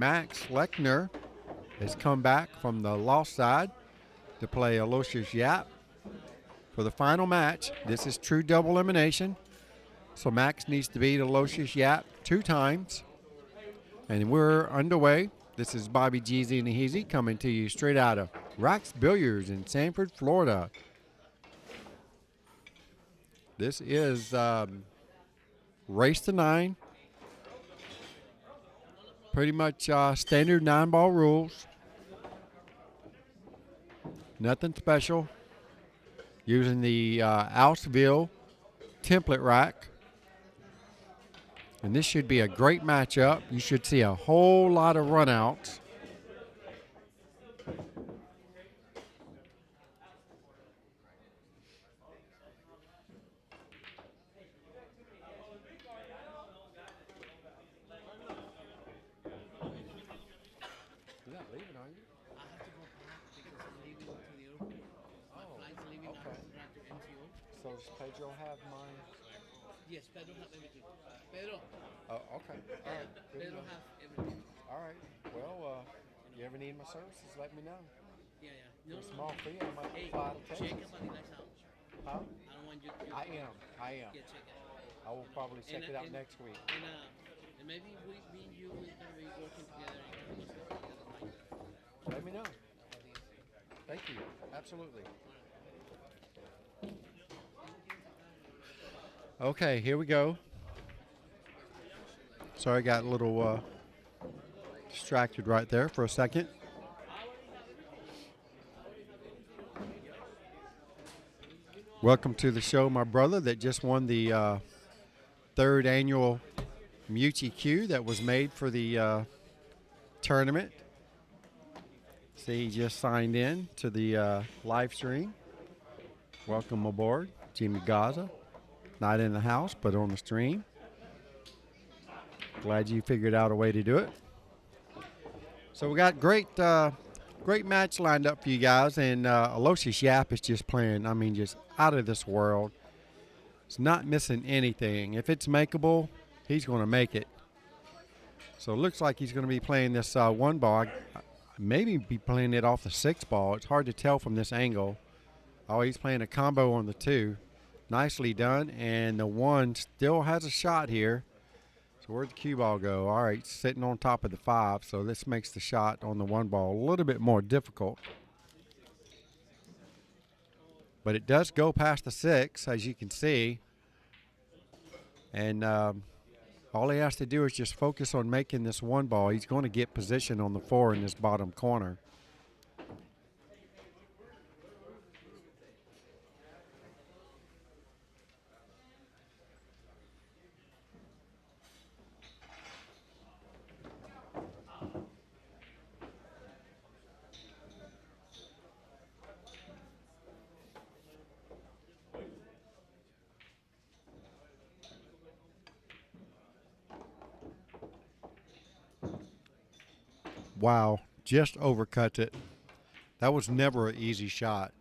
Max Lechner has come back from the lost side to play Aloysius Yapp for the final match. This is true double elimination. So Max needs to beat Aloysius Yapp 2 times. And we're underway. This is Bobby Jeezy and the Heezy coming to you straight out of Rax Billiards in Sanford, Florida. This is race to 9. Pretty much standard 9-ball rules. Nothing special. Using the Outsville template rack. And this should be a great matchup. You should see a whole lot of runouts. You're not leaving, are you? I have to go back because I'm leaving to the airport. My flight's leaving now to MCO. So does Pedro have mine? Yes, Pedro has everything. Pedro. Oh, okay. All right. Pedro has everything. All right. Well, you ever need my services, let me know. Yeah, yeah. For a small fee, I might Hey, fly to Texas. check about the next house. Huh? I don't want you to. I am. Yeah, check it. I will probably check it out next week. And maybe me and you we can be working together and do stuff together. Let me know. Thank you. Absolutely. Okay, here we go. Sorry, I got a little distracted right there for a second. Welcome to the show, my brother that just won the 3rd annual Meucci Cue that was made for the tournament. See, he just signed in to the live stream. Welcome aboard, Jimmy Garza. Not in the house, but on the stream. Glad you figured out a way to do it. So we got great match lined up for you guys, and Aloysius Yapp is just playing, I mean, just out of this world. It's not missing anything. If it's makeable, he's going to make it. So it looks like he's going to be playing this 1-ball. Maybe be playing it off the 6-ball. It's hard to tell from this angle. Oh, he's playing a combo on the 2. Nicely done, and the 1 still has a shot here. So where'd the cue ball go? All right, sitting on top of the 5, so this makes the shot on the 1-ball a little bit more difficult. But it does go past the 6, as you can see. And all he has to do is just focus on making this 1-ball. He's going to get position on the 4 in this bottom corner. Wow, just overcuts it. That was never an easy shot.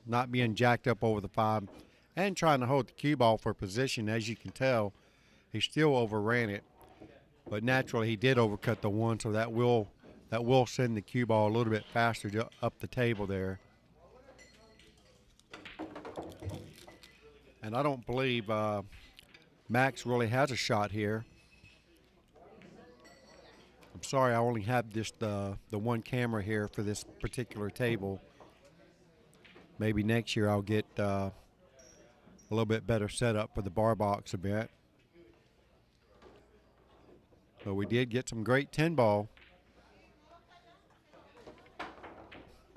Not being jacked up over the 5 and trying to hold the cue ball for position. As you can tell, he still overran it. But naturally, he did overcut the 1, so that will send the cue ball a little bit faster up the table there. And I don't believe Max really has a shot here. I'm sorry, I only have just the 1 camera here for this particular table. Maybe next year I'll get a little bit better setup for the BarBox event. But we did get some great 10-ball.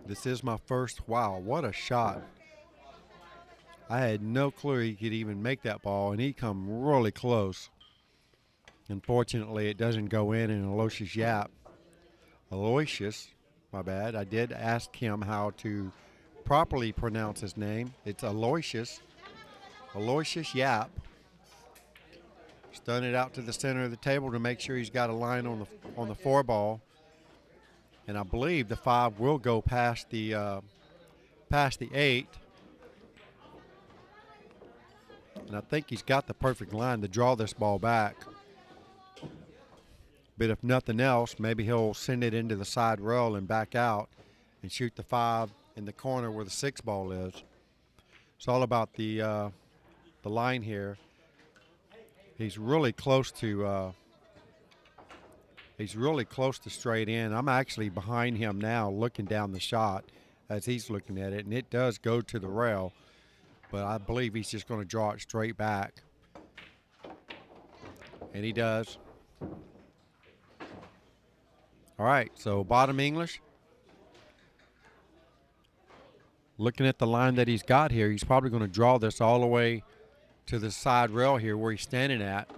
This is my first. Wow, what a shot. I had no clue he could even make that ball, and he come really close. Unfortunately, it doesn't go in Aloysius Yapp. Aloysius, my bad. I did ask him how to properly pronounce his name. It's Aloysius Yapp. Stun it out to the center of the table to make sure he's got a line on the 4-ball. And I believe the 5 will go past the 8. And I think he's got the perfect line to draw this ball back. But if nothing else, maybe he'll send it into the side rail and back out and shoot the 5 in the corner where the 6 ball is. It's all about the line here. He's really close to straight in. I'm actually behind him now looking down the shot as he's looking at it, and it does go to the rail, but I believe he's just going to draw it straight back. And he does. All right, so bottom English. Looking at the line that he's got here, he's probably going to draw this all the way to the side rail here where he's standing at.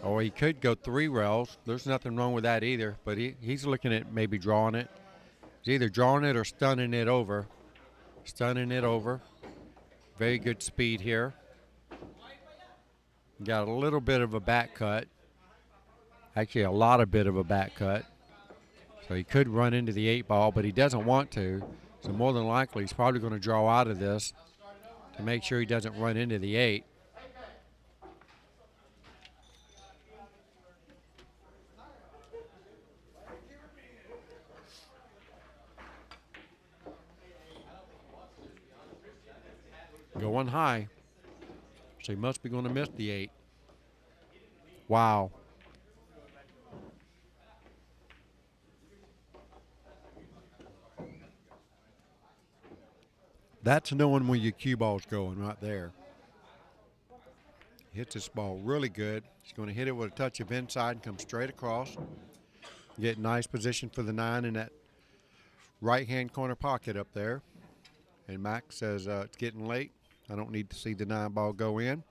Or he could go 3 rails. There's nothing wrong with that either, but he's looking at maybe drawing it. He's either drawing it or stunning it over. Stunning it over. Very good speed here. Got a little bit of a back cut. Actually, a lot of bit of a back cut. So he could run into the 8 ball, but he doesn't want to. So more than likely, he's probably going to draw out of this to make sure he doesn't run into the 8. Going high. So he must be going to miss the 8. Wow. That's knowing where your cue ball's going right there. Hits this ball really good. He's going to hit it with a touch of inside and come straight across. Get nice position for the 9 in that right-hand corner pocket up there. And Max says it's getting late. I don't need to see the 9 ball go in.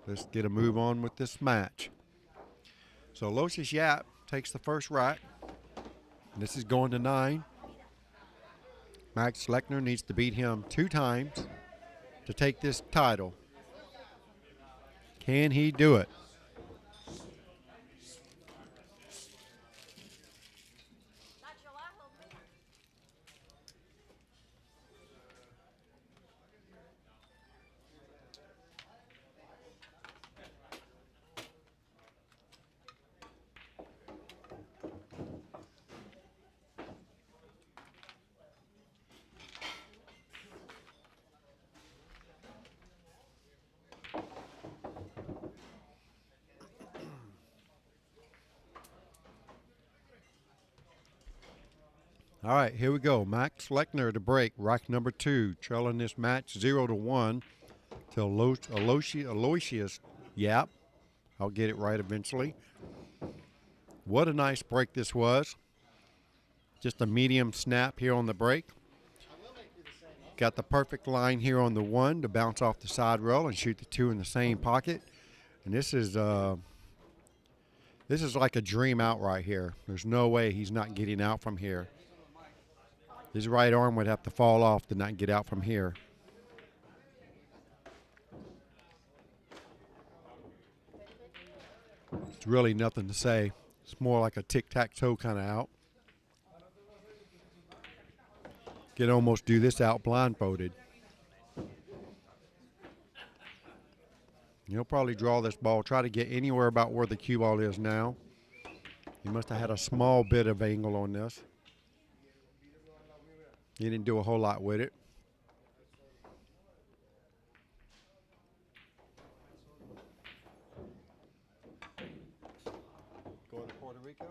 Let's get a move on with this match. So Aloysius Yapp takes the first rack. This is going to 9. Max Lechner needs to beat him 2 times to take this title. Can he do it? All right, here we go. Max Lechner to break, rack number 2, trailing this match 0-1 to Aloysius Yapp. I'll get it right eventually. What a nice break this was. Just a medium snap here on the break. Got the perfect line here on the 1 to bounce off the side rail and shoot the 2 in the same pocket. And this is like a dream out right here. There's no way he's not getting out from here. His right arm would have to fall off to not get out from here. It's really nothing to say. It's more like a tic-tac-toe kind of out. Can almost do this out blindfolded. He'll probably draw this ball, try to get anywhere about where the cue ball is now. He must have had a small bit of angle on this. He didn't do a whole lot with it. Going to Puerto Rico?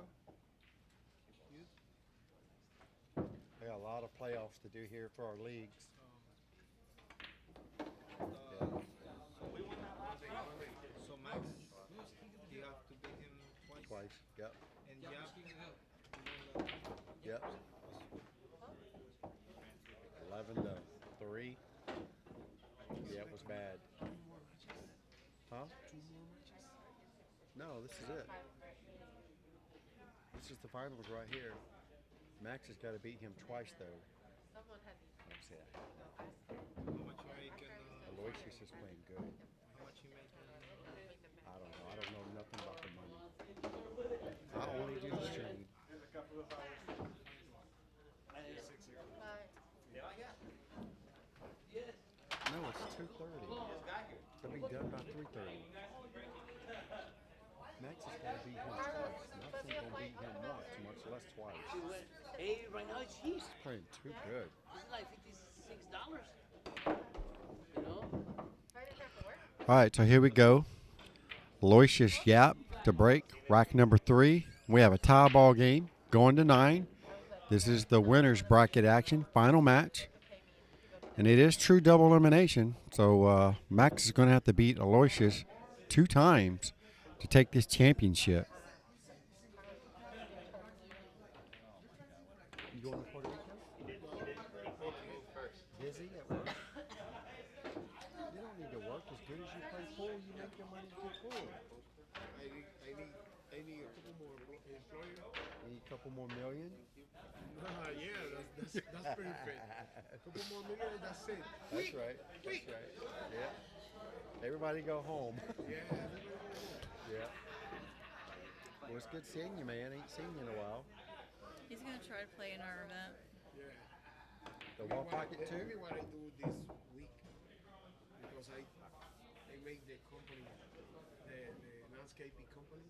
We got a lot of playoffs to do here for our leagues. Yeah. So Max, you have to beat him twice. Yep. And Yep. 11-3. Yeah, it was bad. Huh? 2 more matches? No, this is it. This is the finals right here. Max has got to beat him twice, though. Let's see that. how much you make and Aloysius is playing good. how much you make I don't know. I don't know nothing about the money. I only do the stream. No, it's 2:30. It'll be done by 3:30. Max is going to beat him twice. Max ain't going to beat him once, much less twice. Hey, right now it's cheap. He's playing too good. This is like $56. You know? All right, so here we go. Aloysius Yapp to break, rack number 3. We have a tie ball game going to 9. This is the winner's bracket action, final match. And it is true double elimination, so Max is going to have to beat Aloysius 2 times to take this championship. You going to Puerto Rico? Busy at work? You don't need to work. As good as you play pool, you make your money to pool. I need a couple more employers. Need a couple more million? Yeah, that's pretty fair. A couple more million, that's it. That's right. That's right. Yeah. Everybody go home. Yeah, everybody go home. Yeah. Well, it's good seeing you, man. Ain't seen you in a while. He's going to try to play in our event. Yeah. The wall pocket too? Maybe what I do this week, because I make the company, the landscaping company.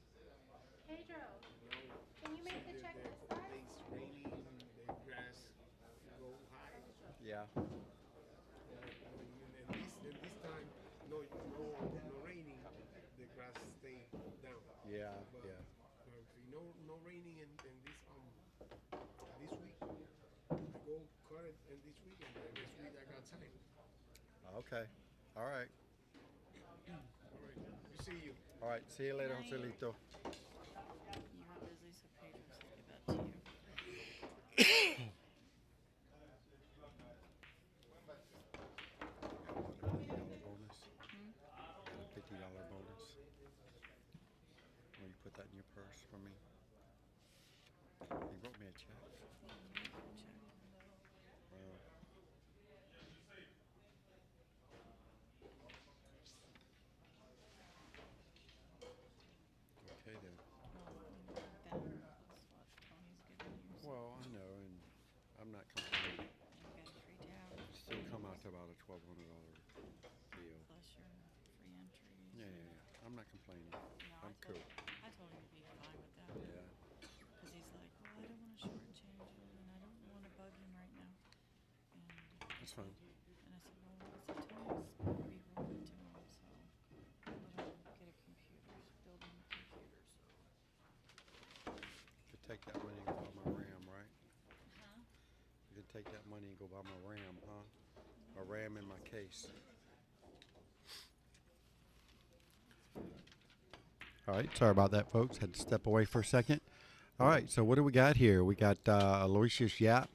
Pedro, You know, can you make the check this side? it's raining, the grass go high. Yeah. And this time, no raining, the grass stay down. Yeah. But, Yeah. but if no raining in this week, I go cut it in this week, and then next week I got time. Okay. All right. All right, we see you. All right. See you later, Night. Joselito. You were busy, so Pedro said give that to you. $50 bonus. $50 bonus. Will you put that in your purse for me? You wrote me a check. Wow. Okay then. Well, I know, and I'm not complaining. Still come out to about a $1,200 deal. Plus your free entries. Yeah, yeah, yeah. I'm not complaining. I'm cool. I told him to be fine with that. Yeah. Because he's like, well, I don't want to shortchange him, and I don't want to bug him right now. And That's fine. And I said, well, it's a Tony's going to be rolling to him, so let him get a computer, build him a computer. Could take that money and go buy my RAM, right? Huh? You could take that money and go buy my RAM, huh? A RAM in my case. All right, sorry about that, folks. Had to step away for a second. All right, so what do we got here? We got Aloysius Yapp.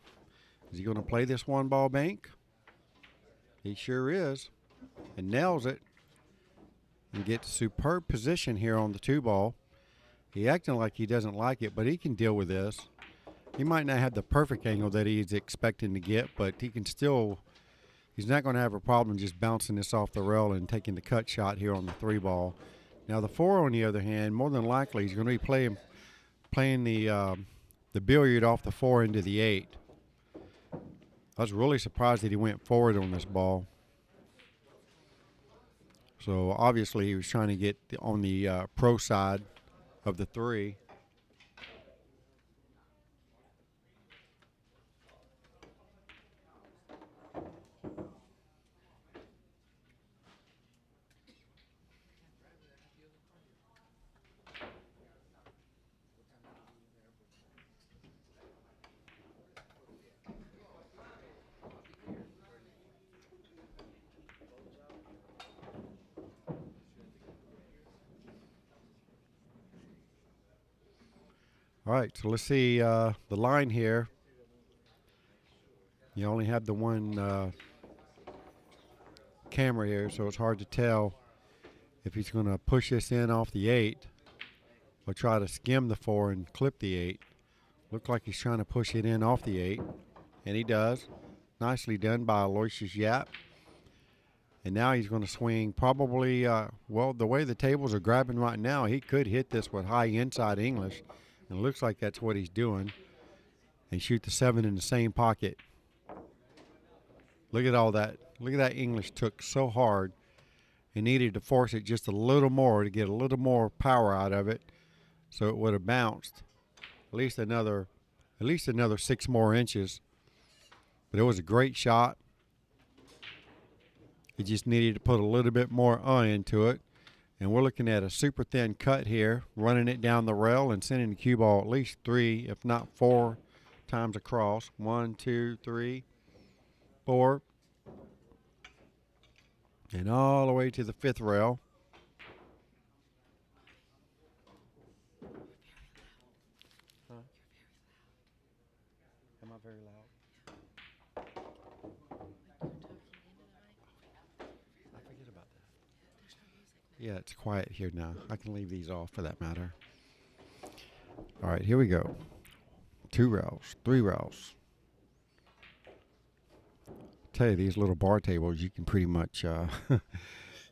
Is he going to play this one ball bank? He sure is, and nails it. And gets superb position here on the 2-ball. He acting like he doesn't like it, but he can deal with this. He might not have the perfect angle that he's expecting to get, but he can still. He's not going to have a problem just bouncing this off the rail and taking the cut shot here on the 3-ball. Now the 4, on the other hand, more than likely he's going to be playing the billiard off the 4 into the 8. I was really surprised that he went forward on this ball. So obviously he was trying to get on the pro side of the 3. All right, so let's see the line here. You only have the one camera here, so it's hard to tell if he's going to push this in off the 8 or try to skim the 4 and clip the 8. Look like he's trying to push it in off the 8, and he does. Nicely done by Aloysius Yapp. And now he's going to swing probably, well, the way the tables are grabbing right now, he could hit this with high inside English. And it looks like that's what he's doing. And shoot the 7 in the same pocket. Look at all that. Look at that English took so hard. and needed to force it just a little more to get a little more power out of it, so it would have bounced at least another 6 more inches. But it was a great shot. It just needed to put a little bit more into it. And we're looking at a super thin cut here, running it down the rail and sending the cue ball at least 3, if not 4 times across. 1, 2, 3, 4. And all the way to the 5th rail. Huh? Am I very loud? I forget about that. Yeah, it's quiet here now. I can leave these off for that matter. All right, here we go. 2 rails, 3 rails. Tell you, these little bar tables, you can pretty much, you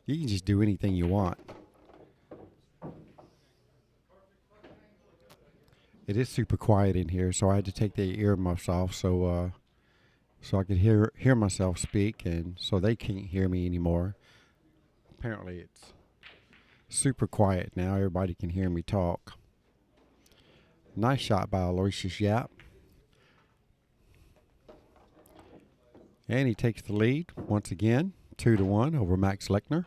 can just do anything you want. It is super quiet in here, so I had to take the earmuffs off so I could hear myself speak, and so they can't hear me anymore. Apparently, it's super quiet now. Everybody can hear me talk. Nice shot by Aloysius Yapp. And he takes the lead once again, 2-1 over Max Lechner.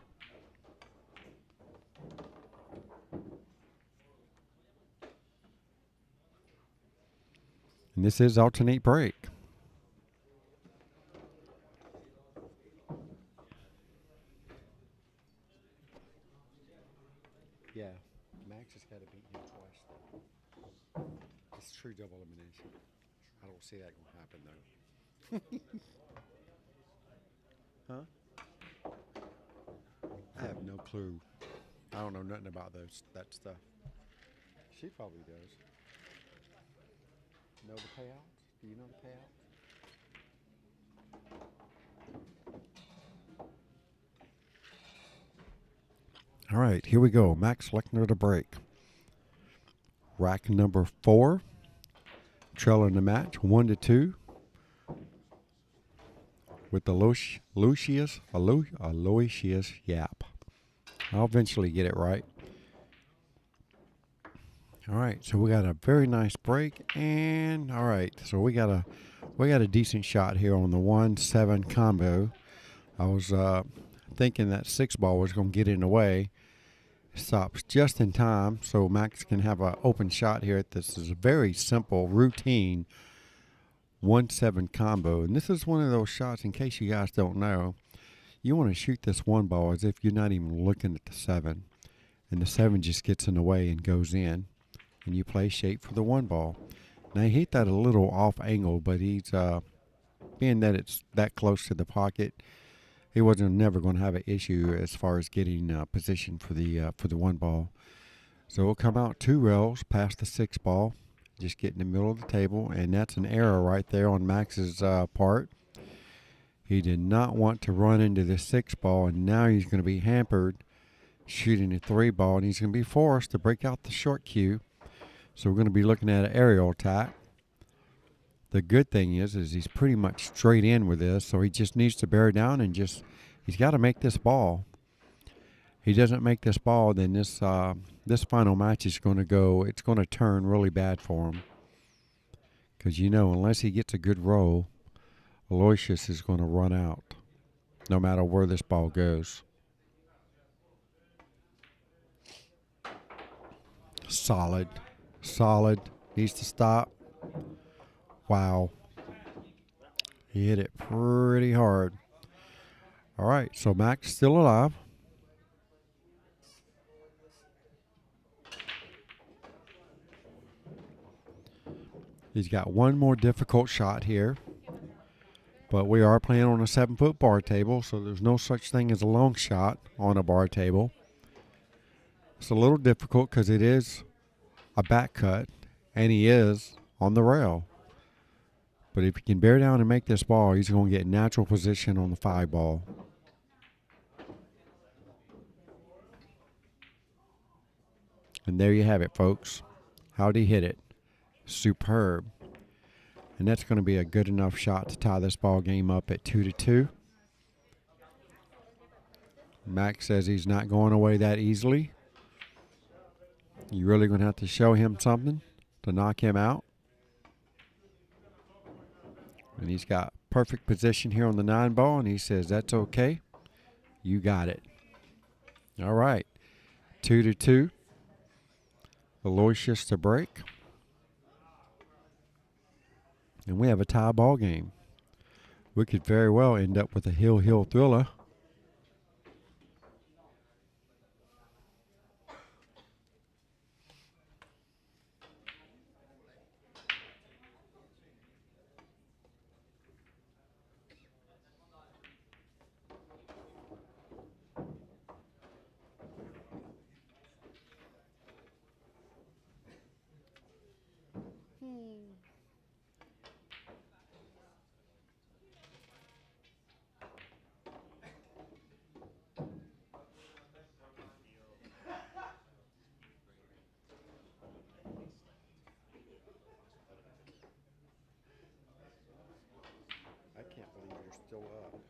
And this is alternate break. Yeah, Max has got to beat him twice. It's true double elimination. I don't see that going to happen, though. Huh? I have no clue. I don't know nothing about that stuff. She probably does. Know the payouts? Do you know the payouts? All right, here we go. Max Lechner to break. Rack number 4. Trailing the match 1-2 with Aloysius Yapp. I'll eventually get it right. All right, so we got a very nice break, and all right, so we got a decent shot here on the 1-7 combo. I was thinking that 6 ball was going to get in the way. Stops just in time, so Max can have an open shot here. This is a very simple routine 1-7 combo, and this is one of those shots. In case you guys don't know, you want to shoot this 1 ball as if you're not even looking at the 7, and the 7 just gets in the way and goes in, and you play shape for the 1 ball. Now he hit that a little off angle, but he's being that it's that close to the pocket, he wasn't never going to have an issue as far as getting position for the 1 ball. So we'll come out 2 rails past the 6 ball, just get in the middle of the table, and that's an error right there on Max's part. He did not want to run into the 6 ball, and now he's going to be hampered shooting a 3 ball, and he's going to be forced to break out the short cue. So we're going to be looking at an aerial attack. The good thing is he's pretty much straight in with this, so he just needs to bear down and he's got to make this ball. He doesn't make this ball, then this final match is going to go, it's going to turn really bad for him. Because, unless he gets a good roll, Aloysius is going to run out no matter where this ball goes. Solid. Needs to stop. Wow. He hit it pretty hard. All right, so Max still alive. He's got one more difficult shot here. But we are playing on a 7-foot bar table, so there's no such thing as a long shot on a bar table. It's a little difficult because it is a back cut, and he is on the rail. But if he can bear down and make this ball, he's going to get natural position on the 5 ball. And there you have it, folks. How'd he hit it? Superb. And that's going to be a good enough shot to tie this ball game up at 2-2. Max says he's not going away that easily. You're really going to have to show him something to knock him out. And he's got perfect position here on the 9 ball, and he says, that's okay. You got it. All right. 2-2. Aloysius to break. And we have a tie ball game. We could very well end up with a hill thriller. I can't believe you're still up.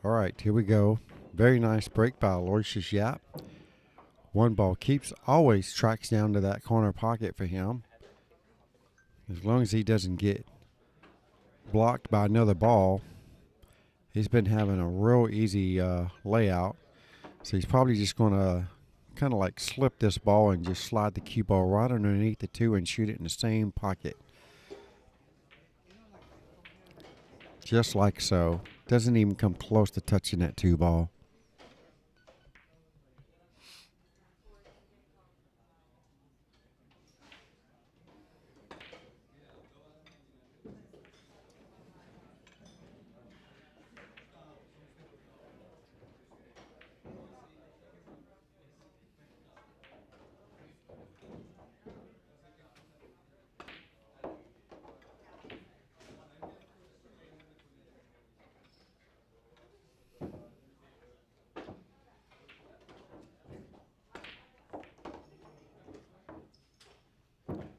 All right, here we go. Very nice break by Aloysius Yapp. 1 ball always tracks down to that corner pocket for him. As long as he doesn't get blocked by another ball, he's been having a real easy layout. So he's probably just going to kind of like slip this ball and just slide the cue ball right underneath the 2 and shoot it in the same pocket. Just like so. Doesn't even come close to touching that 2 ball.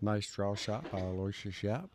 Nice draw shot by Aloysius Yapp.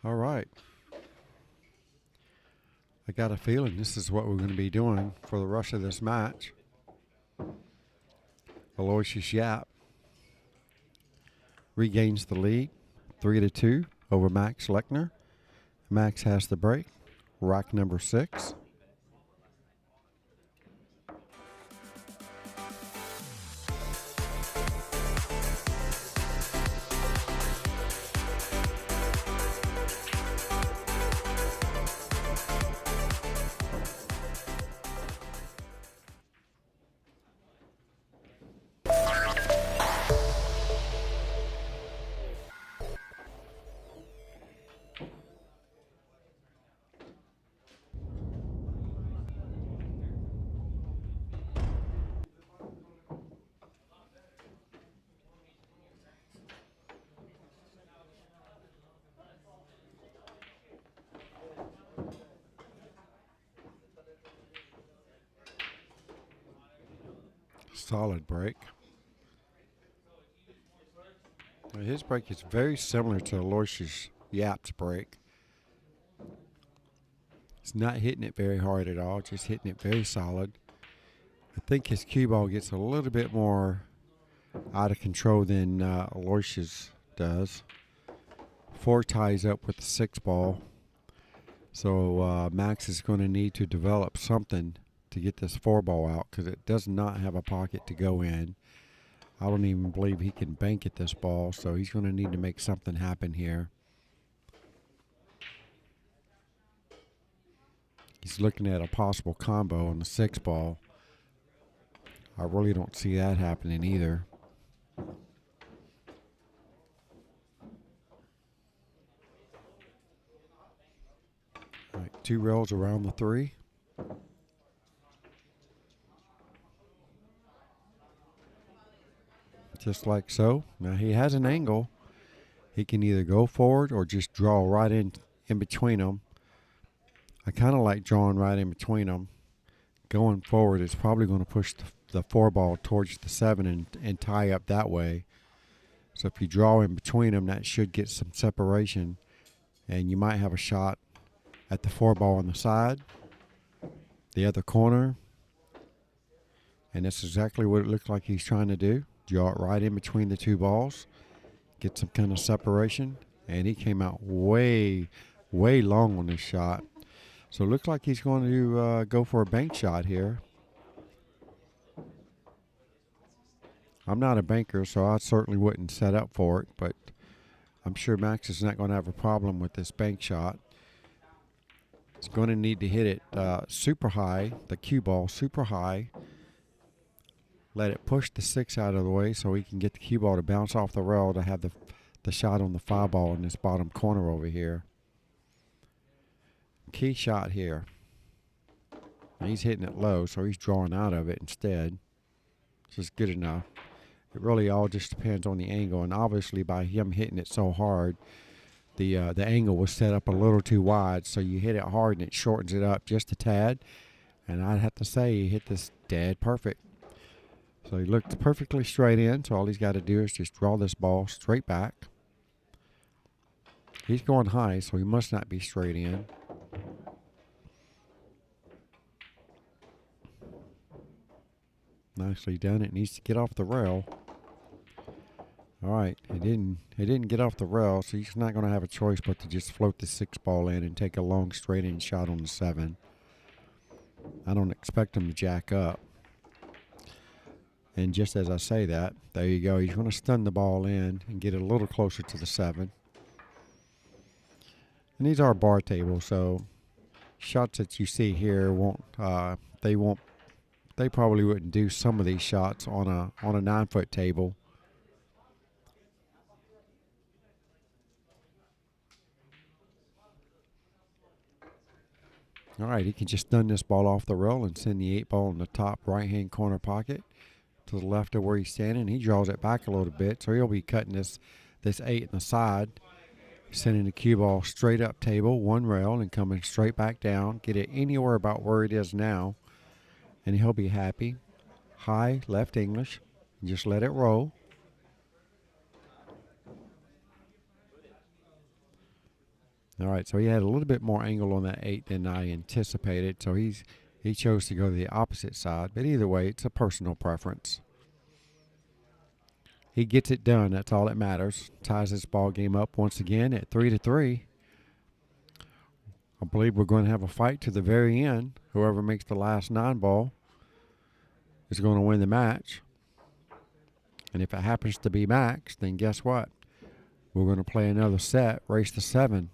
All right. I got a feeling this is what we're going to be doing for the rest of this match. Aloysius Yapp regains the lead, 3-2 over Max Lechner. Max has the break, rack number 6. Solid break. Now his break is very similar to Aloysius Yapp's break. He's not hitting it very hard at all, just hitting it very solid. I think his cue ball gets a little bit more out of control than Aloysius does. 4 ties up with the 6 ball. So Max is going to need to develop something to get this 4 ball out because it does not have a pocket to go in. I don't even believe he can bank at this ball, so he's going to need to make something happen here. He's looking at a possible combo on the 6 ball. I really don't see that happening either. All right, 2 rails around the 3. Just like so. Now he has an angle. He can either go forward or just draw right in between them. I kind of like drawing right in between them. Going forward is probably going to push the 4 ball towards the 7 and tie up that way. So if you draw in between them, that should get some separation. And you might have a shot at the 4 ball on the side, the other corner. And that's exactly what it looks like he's trying to do. Draw it right in between the 2 balls. Get some kind of separation. And he came out way, way long on this shot. So it looks like he's going to go for a bank shot here. I'm not a banker, so I certainly wouldn't set up for it, but I'm sure Max is not going to have a problem with this bank shot. He's going to need to hit it super high, the cue ball super high. Let it push the 6 out of the way so he can get the cue ball to bounce off the rail to have the shot on the 5 ball in this bottom corner over here. Key shot here. And he's hitting it low, so he's drawing out of it instead. This is good enough. It really all just depends on the angle, and obviously by him hitting it so hard, the angle was set up a little too wide, so you hit it hard and it shortens it up just a tad. And I'd have to say he hit this dead perfect. So he looked perfectly straight in, so all he's got to do is just draw this ball straight back. He's going high, so he must not be straight in. Nicely done. It needs to get off the rail. All right, it didn't get off the rail, so he's not going to have a choice but to just float the 6 ball in and take a long straight in shot on the 7. I don't expect him to jack up. And just as I say that, there you go. He's going to stun the ball in and get it a little closer to the 7. And these are bar tables, so shots that you see here they probably wouldn't do some of these shots on a 9-foot table. All right, he can just stun this ball off the rail and send the 8 ball in the top right-hand corner pocket to the left of where he's standing. He draws it back a little bit, so he'll be cutting this 8 in the side, sending the cue ball straight up table, 1 rail, and coming straight back down. Get it anywhere about where it is now, and he'll be happy. High, left English. Just let it roll. All right, so he had a little bit more angle on that 8 than I anticipated, so he chose to go to the opposite side. But either way, it's a personal preference. He gets it done. That's all that matters. Ties this ball game up once again at 3-3. I believe we're going to have a fight to the very end. Whoever makes the last 9 ball is going to win the match. And if it happens to be Max, then guess what? We're going to play another set, race to 7.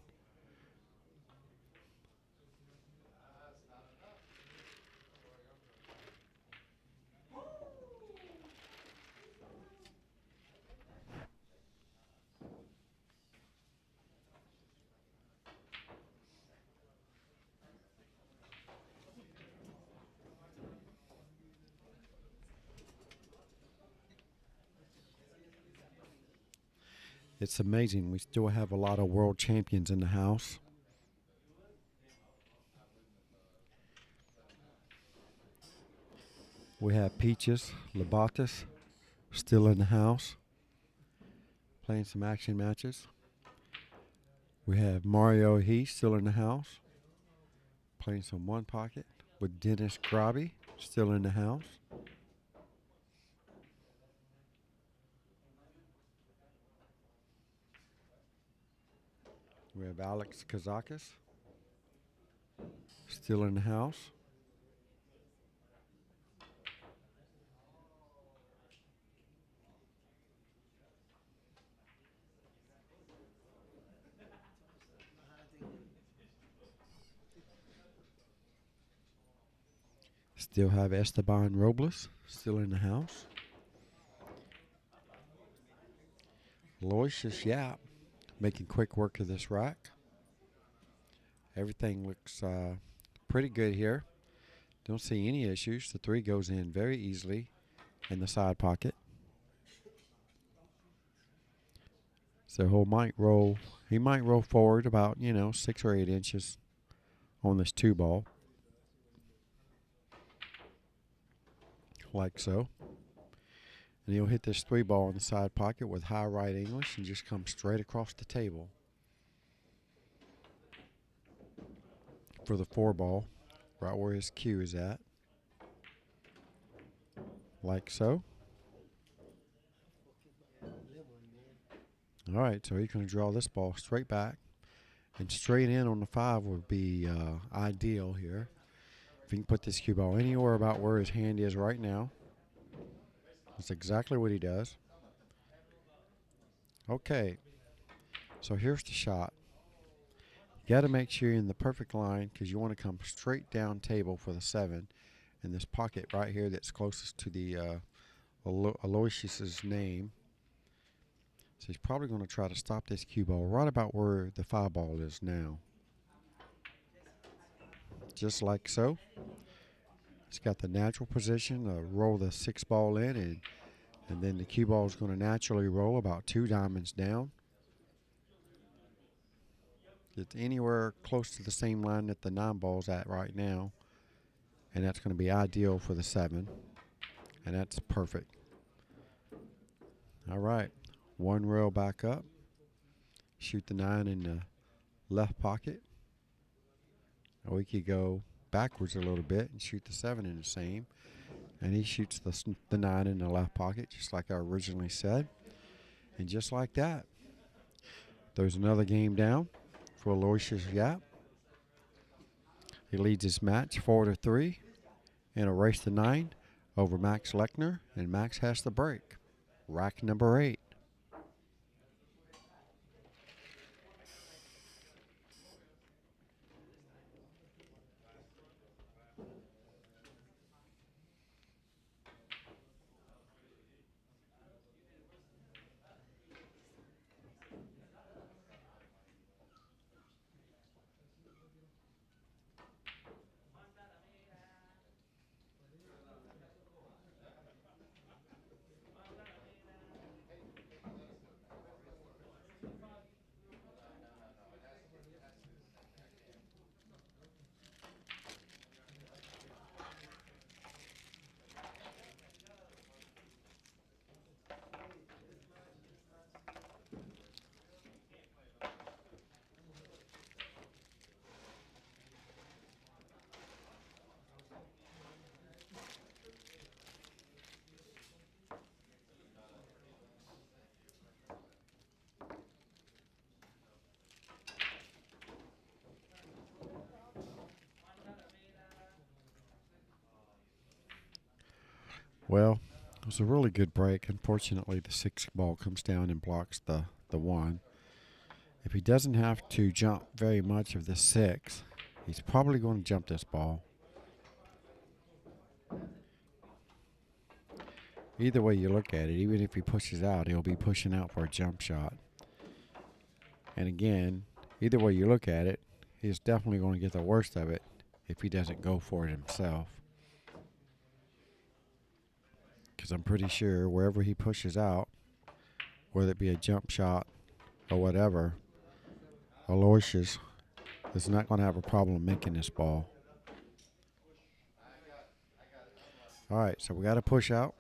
It's amazing. We still have a lot of world champions in the house. We have Peaches Labatas still in the house, playing some action matches. We have Mario He still in the house, playing some one pocket with Dennis Grobby still in the house. We have Alex Kazakis still in the house. Still have Esteban Robles still in the house. Aloysius Yapp making quick work of this rack. Everything looks pretty good here. Don't see any issues. The 3 goes in very easily in the side pocket. So he might roll forward about, 6 or 8 inches on this 2 ball. Like so. And he'll hit this 3 ball in the side pocket with high right English and just come straight across the table for the 4 ball, right where his cue is at. Like so. All right, so he's going to draw this ball straight back, and straight in on the 5 would be ideal here. If he can put this cue ball anywhere about where his hand is right now, that's exactly what he does. Okay, so here's the shot. You got to make sure you're in the perfect line because you want to come straight down table for the 7 in this pocket right here that's closest to the Aloysius's name. So he's probably going to try to stop this cue ball right about where the 5 ball is now. Just like so. It's got the natural position to roll the 6 ball in, and then the cue ball is going to naturally roll about 2 diamonds down. It's anywhere close to the same line that the 9 ball's at right now, and that's going to be ideal for the 7, and that's perfect. All right, 1 rail back up, shoot the 9 in the left pocket, or we could go backwards a little bit and shoot the 7 in the same, and he shoots the 9 in the left pocket just like I originally said, and just like that, there's another game down for Aloysius Yapp. He leads his match 4-3 in a race to 9 over Max Lechner, and Max has the break. Rack number 8. Well, it was a really good break. Unfortunately, the 6 ball comes down and blocks the 1. If he doesn't have to jump very much of the 6, he's probably going to jump this ball. Either way you look at it, even if he pushes out, he'll be pushing out for a jump shot. And again, either way you look at it, he's definitely going to get the worst of it if he doesn't go for it himself. Because I'm pretty sure wherever he pushes out, whether it be a jump shot or whatever, Aloysius is not going to have a problem making this ball. All right, so we got a push out.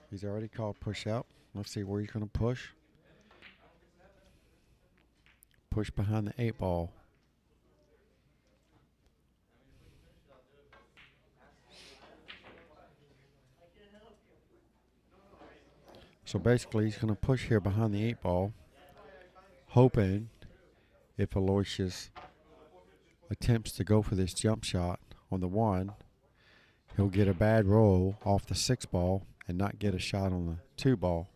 He's already called push out. Let's see where he's going to push. Push behind the 8 ball. So basically, he's going to push here behind the 8 ball, hoping if Aloysius attempts to go for this jump shot on the 1, he'll get a bad roll off the 6 ball and not get a shot on the 2 ball.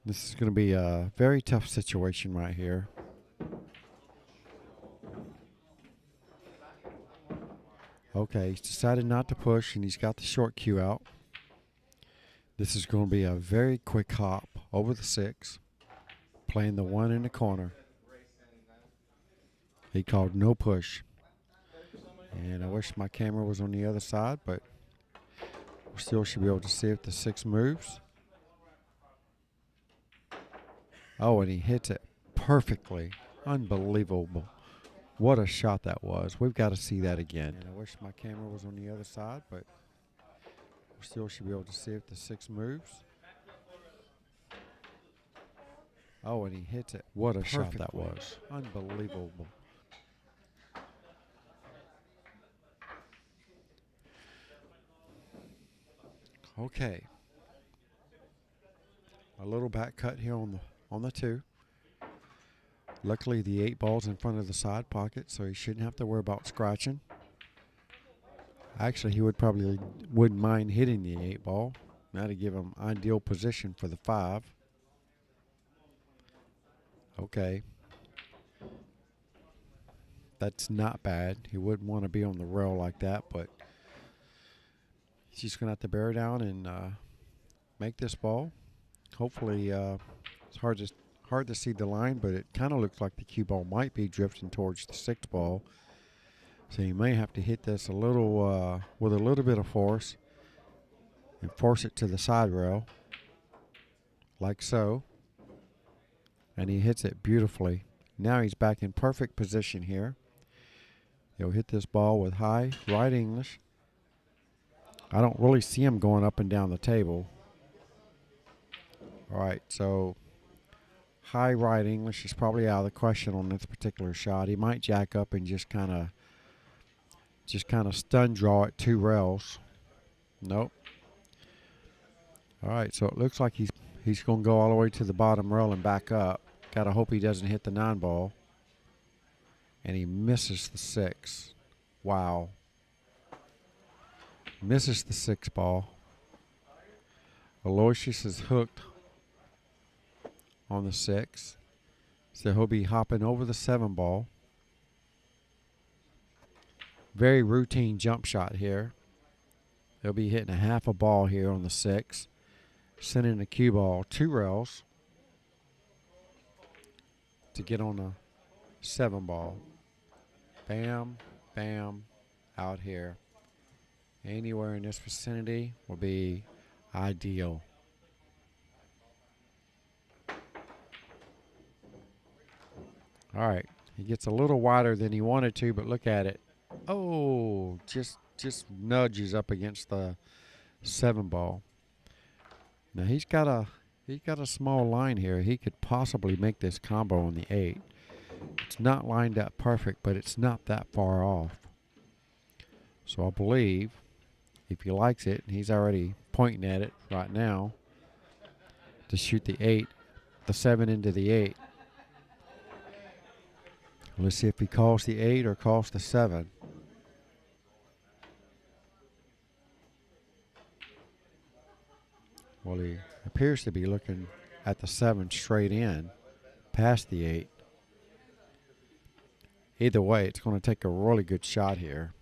This is going to be a very tough situation right here. Okay, he's decided not to push, and he's got the short cue out. This is going to be a very quick hop over the 6, playing the 1 in the corner. He called no push. And I wish my camera was on the other side, but we still should be able to see if the 6 moves. Oh, and he hits it perfectly. Unbelievable. What a shot that was. We've got to see that again. And I wish my camera was on the other side, but we still should be able to see if the 6 moves. Oh, and he hits it. What a shot that was. Unbelievable. Okay. A little back cut here on the 2. Luckily, the 8 ball's in front of the side pocket, so he shouldn't have to worry about scratching. Actually, he wouldn't mind hitting the 8 ball. That'd give him ideal position for the 5. Okay. That's not bad. He wouldn't want to be on the rail like that, but he's just going to have to bear down and make this ball. Hopefully, it's hard to see the line, but it kind of looks like the cue ball might be drifting towards the 6 ball. So you may have to hit this a little with a little bit of force and force it to the side rail, like so. And he hits it beautifully. Now he's back in perfect position here. He'll hit this ball with high right English. I don't really see him going up and down the table. All right, so high right English is probably out of the question on this particular shot. He might jack up and just kind of stun draw it 2 rails. Nope. All right, so it looks like he's going to go all the way to the bottom rail and back up. Got to hope he doesn't hit the 9 ball. And he misses the 6. Wow. Misses the 6 ball. Aloysius is hooked on the 6. So he'll be hopping over the 7 ball. Very routine jump shot here. He'll be hitting a half a ball here on the 6. Sending the cue ball 2 rails to get on the 7 ball. Bam, bam, out here. Anywhere in this vicinity will be ideal. All right, he gets a little wider than he wanted to, but look at it. Oh, just nudges up against the 7 ball. Now he's got a small line here. He could possibly make this combo on the 8. It's not lined up perfect, but it's not that far off. So I believe if he likes it, he's already pointing at it right now to shoot the 7 into the 8. Let's see if he calls the 8 or calls the 7. Well, he appears to be looking at the 7 straight in, past the 8. Either way, it's going to take a really good shot here.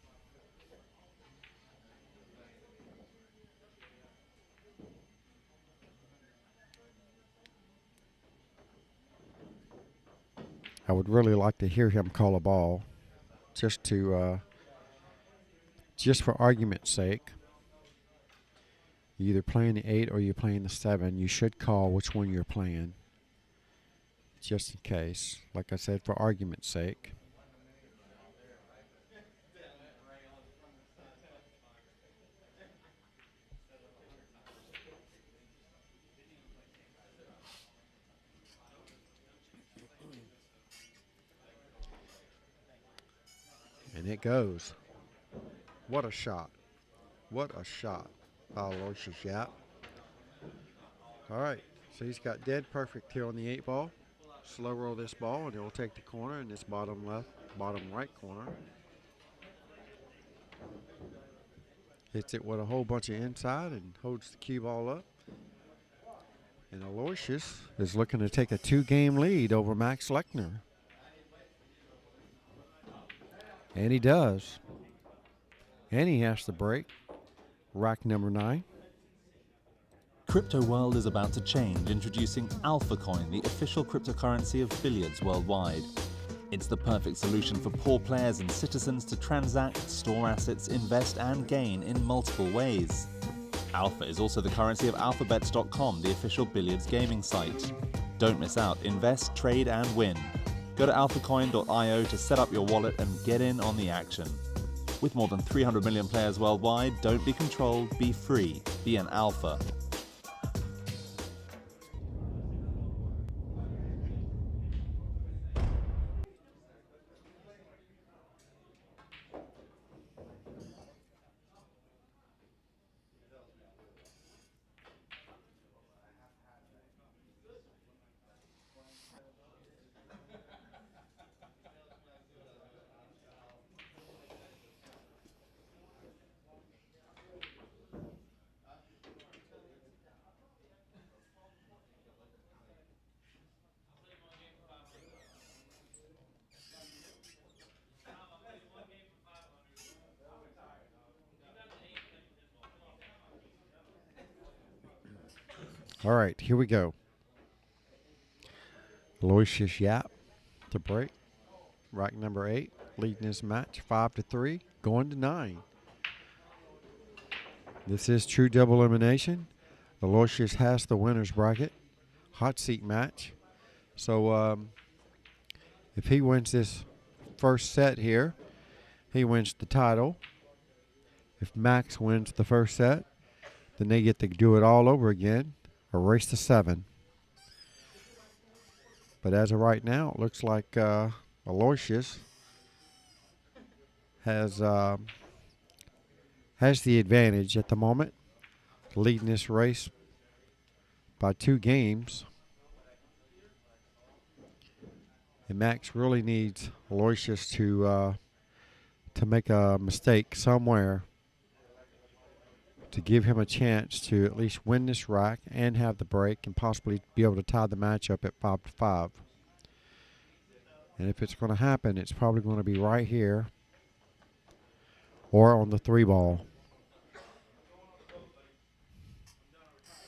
I would really like to hear him call a ball, just for argument's sake. You're either playing the 8 or you're playing the 7. You should call which one you're playing, just in case. Like I said, for argument's sake. And it goes. What a shot. What a shot by Aloysius Yapp. All right, so he's got dead perfect here on the 8 ball. Slow roll this ball, and it will take the corner in this bottom left, bottom right corner. Hits it with a whole bunch of inside and holds the cue ball up. And Aloysius is looking to take a 2-game lead over Max Lechner. And he does. And he has to break. Rack number 9. Crypto world is about to change, introducing Alfa Coin, the official cryptocurrency of billiards worldwide. It's the perfect solution for poor players and citizens to transact, store assets, invest and gain in multiple ways. Alpha is also the currency of alphabets.com, the official billiards gaming site. Don't miss out, invest, trade and win. Go to alphacoin.io to set up your wallet and get in on the action. With more than 300 million players worldwide, don't be controlled, be free, be an alpha. All right, here we go. Aloysius Yapp to break. Rack number 8, leading this match 5-3, going to 9. This is True Double Elimination. Aloysius has the winner's bracket. Hot seat match. So if he wins this first set here, he wins the title. If Max wins the first set, then they get to do it all over again. A race to 7. But as of right now, it looks like Aloysius has the advantage at the moment, leading this race by 2 games. And Max really needs Aloysius to make a mistake somewhere to give him a chance to at least win this rack and have the break and possibly be able to tie the match up at 5-5. And if it's going to happen, it's probably going to be right here or on the 3 ball.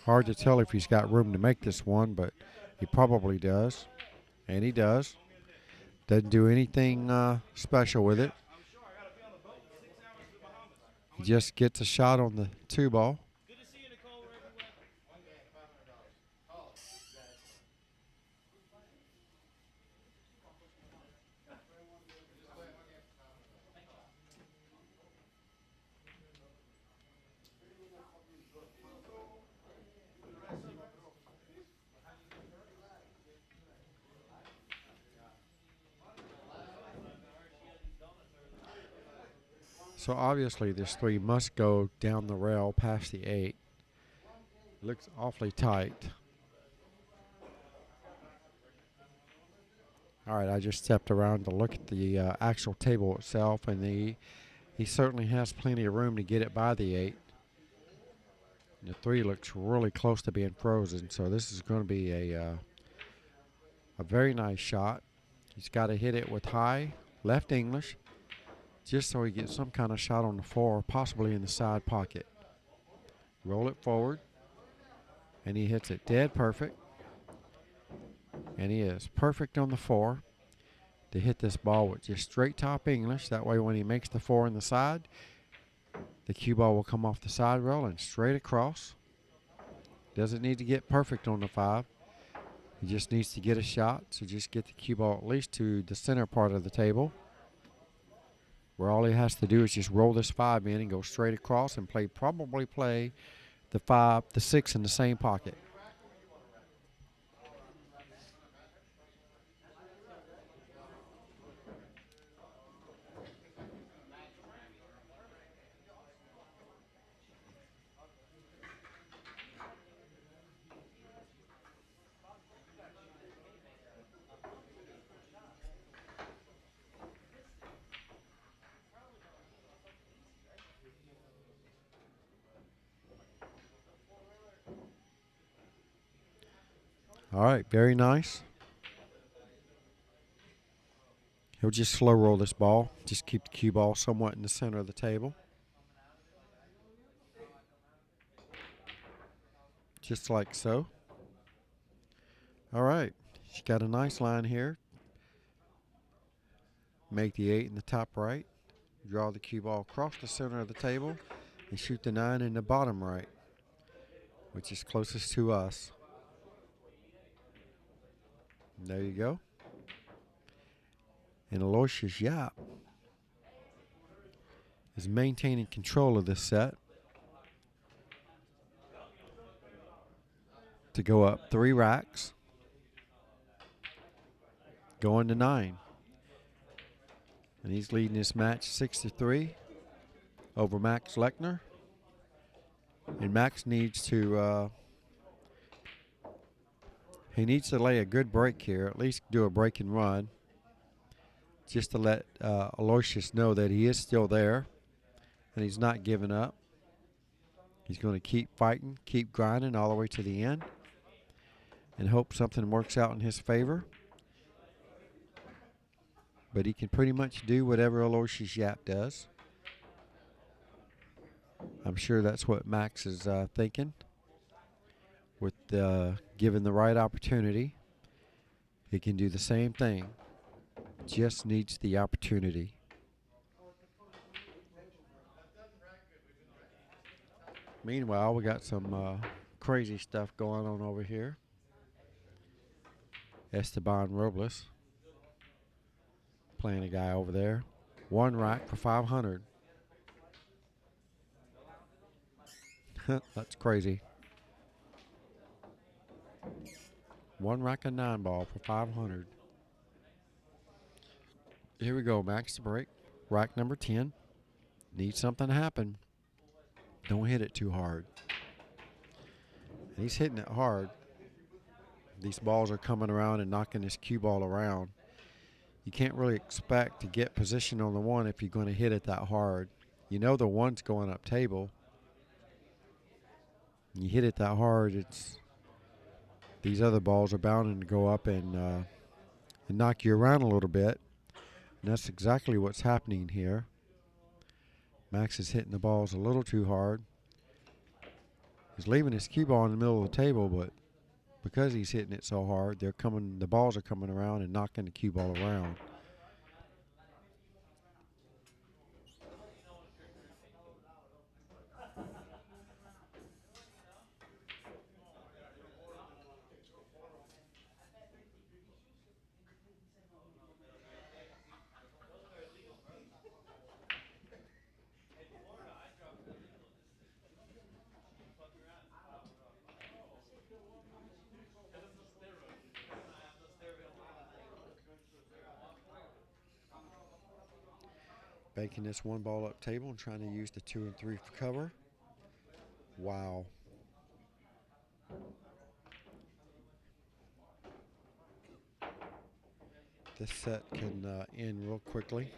Hard to tell if he's got room to make this one, but he probably does. And he does. Doesn't do anything special with it. He just gets a shot on the 2 ball. So obviously this 3 must go down the rail past the 8. Looks awfully tight. All right, I just stepped around to look at the actual table itself, and he certainly has plenty of room to get it by the 8. And the 3 looks really close to being frozen, so this is going to be a very nice shot. He's got to hit it with high left English, just so he gets some kind of shot on the 4, possibly in the side pocket. Roll it forward, and he hits it dead perfect. And he is perfect on the 4 to hit this ball with just straight top English. That way when he makes the 4 in the side, the cue ball will come off the side rail and straight across. Doesn't need to get perfect on the 5. He just needs to get a shot, so just get the cue ball at least to the center part of the table, where all he has to do is just roll this 5 in and go straight across and probably play the 5, the 6 in the same pocket. All right, very nice. He'll just slow roll this ball. Just keep the cue ball somewhat in the center of the table. Just like so. All right, she's got a nice line here. Make the 8 in the top right. Draw the cue ball across the center of the table and shoot the 9 in the bottom right, which is closest to us. And there you go. And Aloysius Yapp is maintaining control of this set to go up 3 racks, going to 9. And he's leading this match 6-3 over Max Lechner. And Max needs to he needs to lay a good break here, at least do a break and run, just to let Aloysius know that he is still there and he's not giving up. He's going to keep fighting, keep grinding all the way to the end, and hope something works out in his favor. But he can pretty much do whatever Aloysius Yapp does. I'm sure that's what Max is thinking. With given the right opportunity, he can do the same thing. Just needs the opportunity. Meanwhile, we got some crazy stuff going on over here. Esteban Robles playing a guy over there. 1 rack for 500. That's crazy. 1 rack of 9 ball for 500. Here we go, Max to break. Rack number 10. Needs something to happen. Don't hit it too hard. And he's hitting it hard. These balls are coming around and knocking this cue ball around. You can't really expect to get position on the 1 if you're going to hit it that hard. You know the 1's going up table. You hit it that hard, these other balls are bound to go up and knock you around a little bit. And that's exactly what's happening here. Max is hitting the balls a little too hard. He's leaving his cue ball in the middle of the table, but because he's hitting it so hard, the balls are coming around and knocking the cue ball around. Banking this 1 ball up table and trying to use the 2 and 3 for cover. Wow. This set can end real quickly.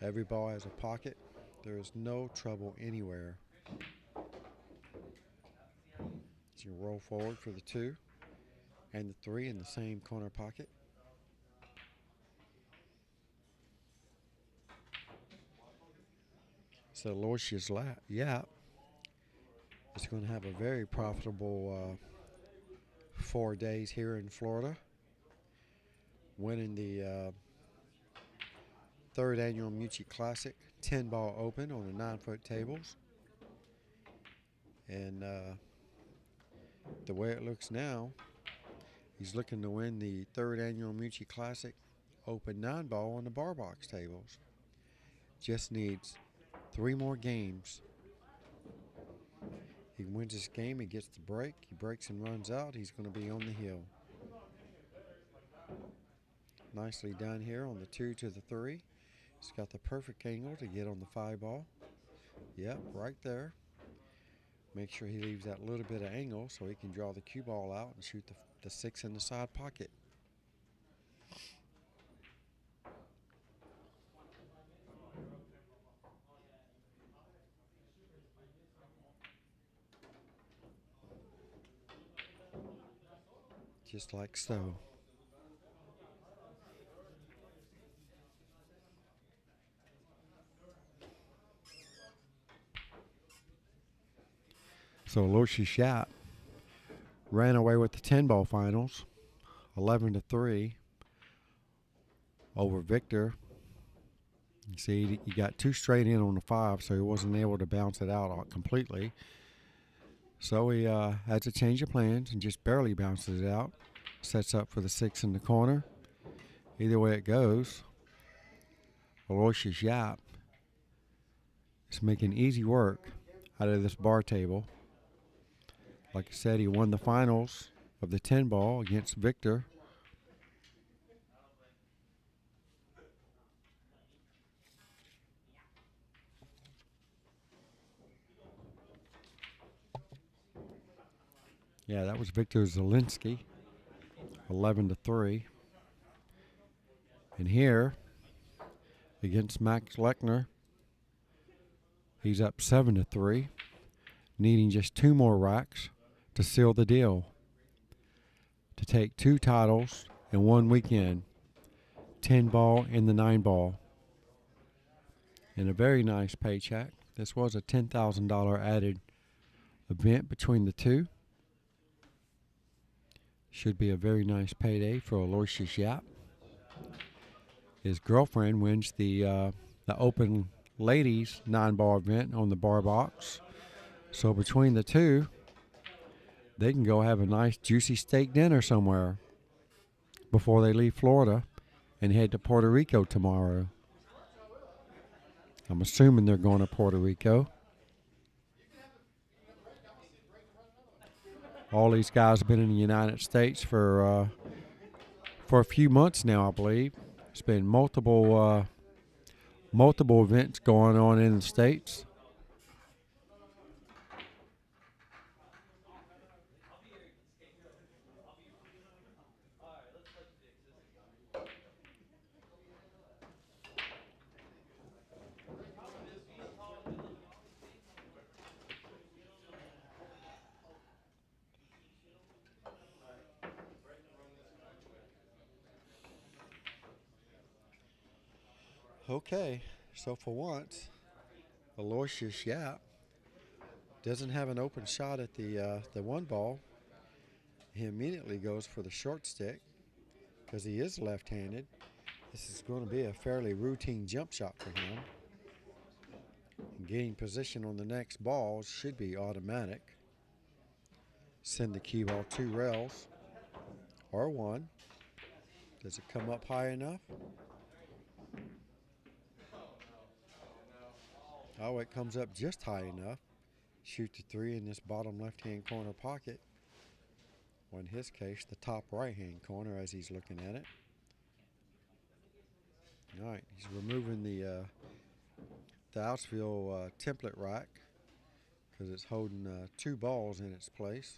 Every ball has a pocket. There is no trouble anywhere. So you roll forward for the 2 and the 3 in the same corner pocket. So Aloysius Yapp is going to have a very profitable 4 days here in Florida, winning the 3rd annual Meucci Classic 10-ball open on the 9-foot tables. And the way it looks now, he's looking to win the 3rd annual Meucci Classic open 9-ball on the BarBox tables. Just needs 3 more games. He wins this game, he gets the break, he breaks and runs out, he's going to be on the hill. Nicely done here on the 2 to the 3. He's got the perfect angle to get on the 5 ball. Yep, right there. Make sure he leaves that little bit of angle so he can draw the cue ball out and shoot the 6 in the side pocket. just like so. So Aloysius Yapp ran away with the 10-ball finals, 11-3 over Victor. You see, he got 2 straight in on the 5, so he wasn't able to bounce it out completely. So he had to change of plans and just barely bounces it out. Sets up for the 6 in the corner. Either way it goes, Aloysius Yapp is making easy work out of this bar table. Like I said, he won the finals of the 10-ball against Victor. Yeah, that was Victor Zielinski, 11-3. And here, against Max Lechner, he's up 7-3, needing just 2 more racks to seal the deal. To take 2 titles in 1 weekend, 10-ball and the 9-ball. And a very nice paycheck. This was a $10,000 added event between the two. Should be a very nice payday for Aloysius Yapp. His girlfriend wins the Open Ladies 9-ball event on the BarBox. So between the two, they can go have a nice juicy steak dinner somewhere before they leave Florida and head to Puerto Rico tomorrow. I'm assuming they're going to Puerto Rico. All these guys have been in the United States for a few months now, I believe. It's been multiple events going on in the States. Okay, so for once, Aloysius Yapp doesn't have an open shot at the 1-ball. He immediately goes for the short stick because he is left-handed. This is going to be a fairly routine jump shot for him. And getting position on the next ball should be automatic. Send the cue ball 2 rails or 1. Does it come up high enough? Oh, it comes up just high enough. Shoot the 3 in this bottom left-hand corner pocket. Or in his case, the top right-hand corner as he's looking at it. All right, he's removing the Outsville template rack because it's holding 2 balls in its place.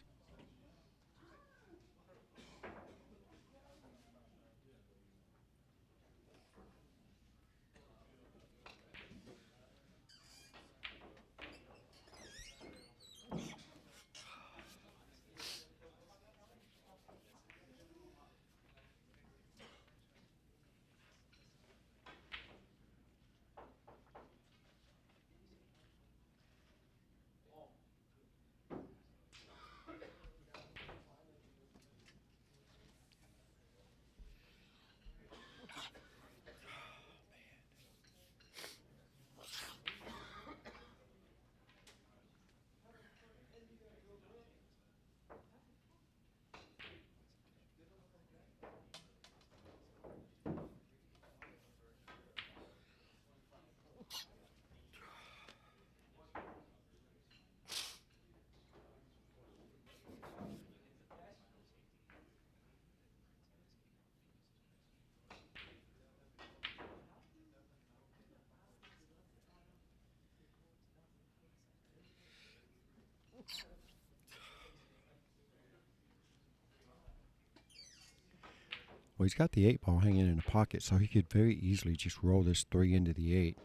Well, he's got the 8-ball hanging in the pocket, so he could very easily just roll this 3 into the 8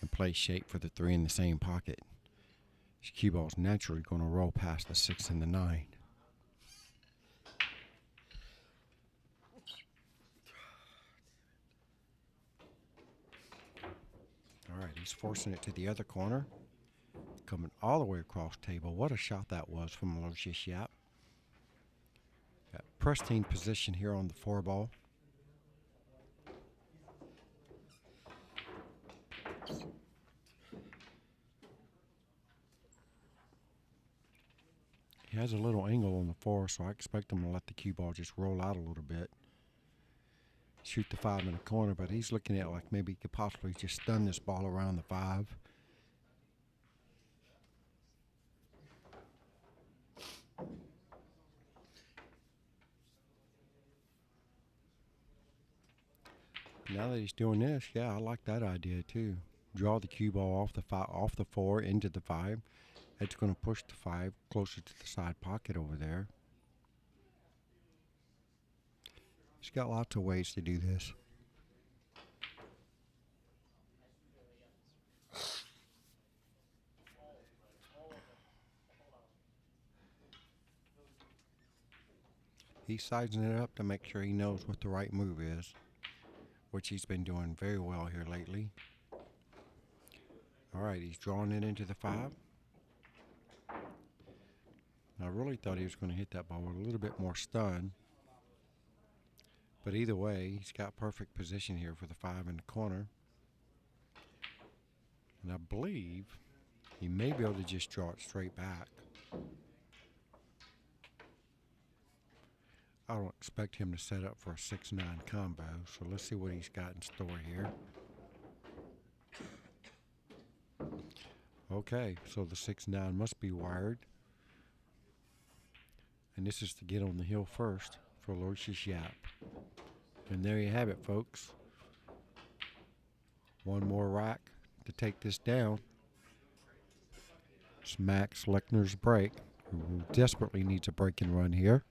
and play shape for the 3 in the same pocket. His cue ball's naturally going to roll past the 6 and the 9. forcing it to the other corner. Coming all the way across table. What a shot that was from Aloysius Yapp. Got pristine position here on the 4-ball. He has a little angle on the 4, so I expect him to let the cue ball just roll out a little bit. Shoot the 5 in the corner, but he's looking at like maybe he could possibly just stun this ball around the 5. Now that he's doing this, yeah, I like that idea too. Draw the cue ball off the 4 into the 5. It's going to push the 5 closer to the side pocket over there. He's got lots of ways to do this. He's sizing it up to make sure he knows what the right move is, which he's been doing very well here lately. All right, he's drawing it into the 5. I really thought he was going to hit that ball with a little bit more stun. But either way, he's got perfect position here for the 5 in the corner. And I believe he may be able to just draw it straight back. I don't expect him to set up for a 6-9 combo, so let's see what he's got in store here. Okay, so the 6-9 must be wired. And this is to get on the hill first for Aloysius Yapp. And there you have it, folks. One more rack to take this down. It's Max Lechner's break, who desperately needs a break and run here.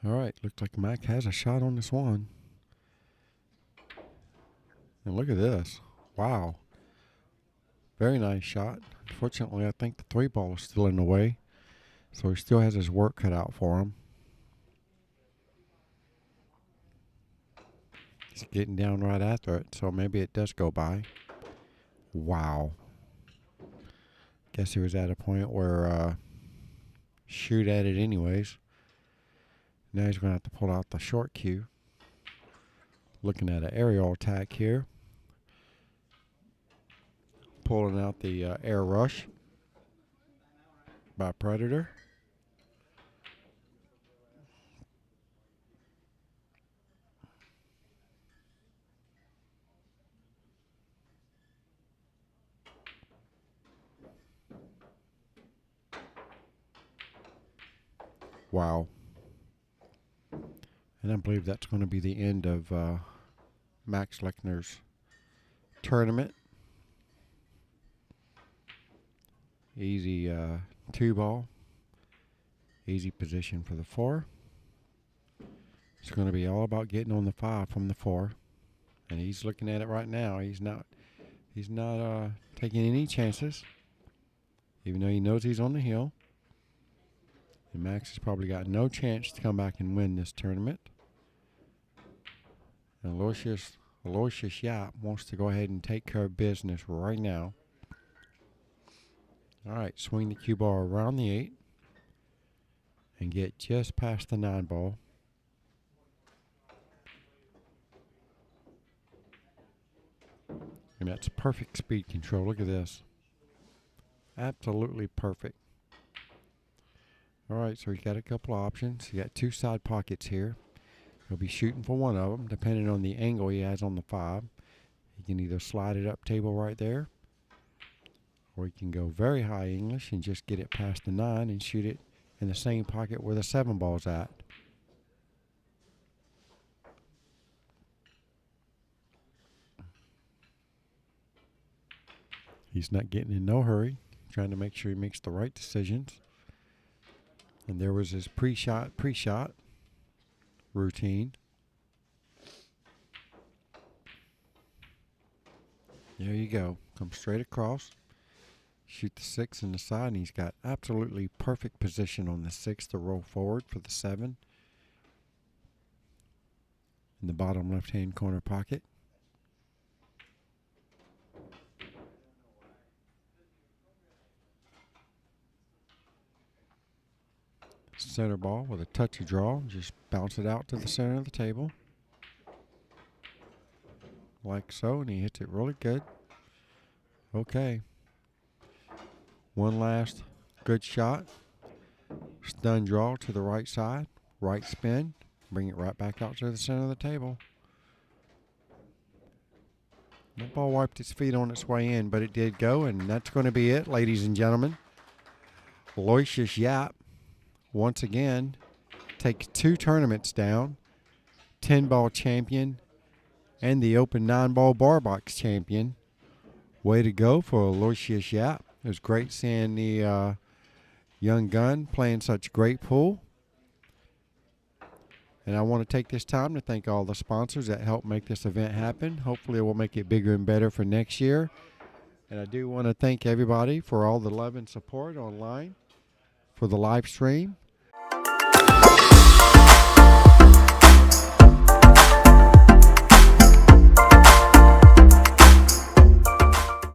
All right, looks like Mac has a shot on this one. And look at this. Wow. Very nice shot. Unfortunately, I think the 3-ball is still in the way. So he still has his work cut out for him. He's getting down right after it, so maybe it does go by. Wow. Guess he was at a point where shoot at it anyways. Now he's going to have to pull out the short cue. Looking at an aerial attack here. Pulling out the air rush by Predator. Wow. And I believe that's going to be the end of Max Lechner's tournament. Easy 2-ball. Easy position for the 4. It's going to be all about getting on the 5 from the 4. And he's looking at it right now. He's not taking any chances. Even though he knows he's on the hill. And Max has probably got no chance to come back and win this tournament. And Aloysius Yapp wants to go ahead and take care of business right now. All right, swing the cue ball around the 8 and get just past the 9-ball. And that's perfect speed control. Look at this. Absolutely perfect. All right, so he's got a couple of options. He got 2 side pockets here. He'll be shooting for one of them, depending on the angle he has on the 5. He can either slide it up table right there, or he can go very high English and just get it past the 9 and shoot it in the same pocket where the 7-ball's at. He's not getting in no hurry, trying to make sure he makes the right decisions. And there was his pre-shot routine. There you go. Come straight across. Shoot the 6 in the side, and he's got absolutely perfect position on the 6 to roll forward for the 7. In the bottom left-hand corner pocket. Center ball with a touch of draw. Just bounce it out to the center of the table. Like so, and he hits it really good. Okay. One last good shot. Stun draw to the right side. Right spin. Bring it right back out to the center of the table. That ball wiped its feet on its way in, but it did go, and that's going to be it, ladies and gentlemen. Aloysius Yapp, once again, takes 2 tournaments down. 10-ball champion and the Open 9-ball BarBox champion. Way to go for Aloysius Yapp. It was great seeing the young gun playing such great pool. And I want to take this time to thank all the sponsors that helped make this event happen. Hopefully we'll make it bigger and better for next year. And I do want to thank everybody for all the love and support online for the live stream.